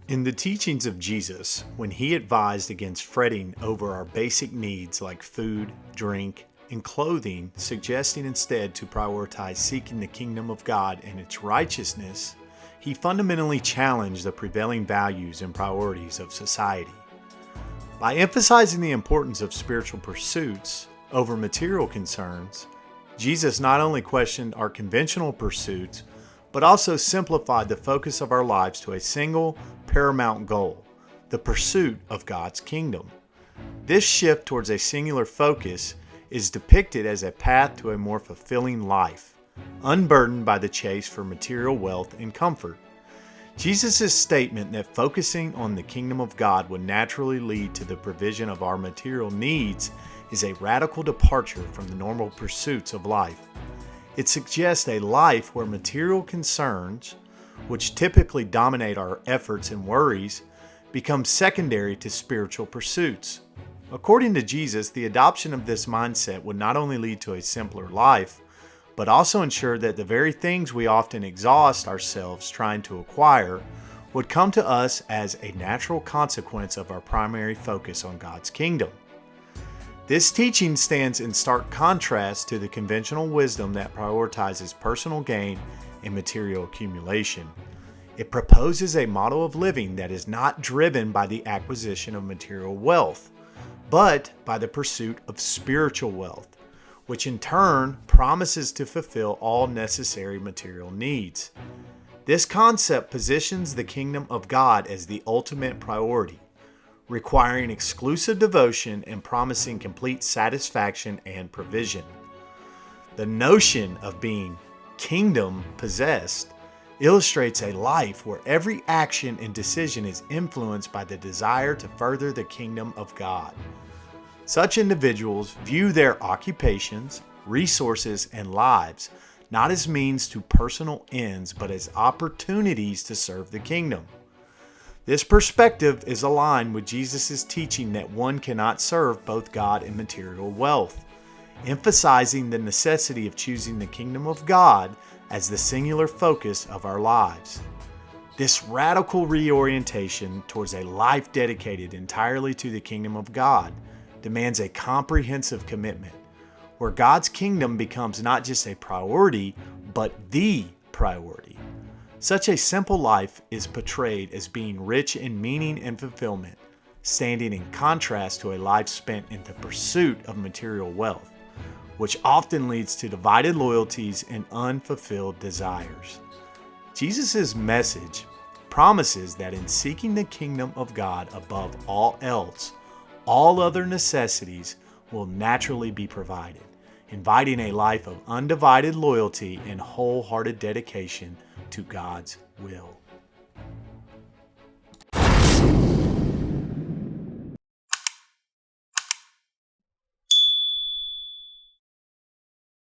In the teachings of Jesus, when he advised against fretting over our basic needs like food, drink, and clothing, suggesting instead to prioritize seeking the kingdom of God and its righteousness, he fundamentally challenged the prevailing values and priorities of society. By emphasizing the importance of spiritual pursuits over material concerns, Jesus not only questioned our conventional pursuits, but also simplified the focus of our lives to a single, paramount goal, the pursuit of God's kingdom. This shift towards a singular focus is depicted as a path to a more fulfilling life, unburdened by the chase for material wealth and comfort. Jesus' statement that focusing on the kingdom of God would naturally lead to the provision of our material needs is a radical departure from the normal pursuits of life. It suggests a life where material concerns, which typically dominate our efforts and worries, become secondary to spiritual pursuits. According to Jesus, the adoption of this mindset would not only lead to a simpler life, but also ensure that the very things we often exhaust ourselves trying to acquire would come to us as a natural consequence of our primary focus on God's kingdom. This teaching stands in stark contrast to the conventional wisdom that prioritizes personal gain and material accumulation. It proposes a model of living that is not driven by the acquisition of material wealth, but by the pursuit of spiritual wealth, which in turn promises to fulfill all necessary material needs. This concept positions the kingdom of God as the ultimate priority, requiring exclusive devotion and promising complete satisfaction and provision. The notion of being kingdom possessed illustrates a life where every action and decision is influenced by the desire to further the kingdom of God. Such individuals view their occupations, resources, and lives not as means to personal ends, but as opportunities to serve the kingdom. This perspective is aligned with Jesus' teaching that one cannot serve both God and material wealth, emphasizing the necessity of choosing the kingdom of God as the singular focus of our lives. This radical reorientation towards a life dedicated entirely to the kingdom of God demands a comprehensive commitment, where God's kingdom becomes not just a priority, but the priority. Such a simple life is portrayed as being rich in meaning and fulfillment, standing in contrast to a life spent in the pursuit of material wealth, which often leads to divided loyalties and unfulfilled desires. Jesus' message promises that in seeking the kingdom of God above all else, all other necessities will naturally be provided, inviting a life of undivided loyalty and wholehearted dedication to God's will.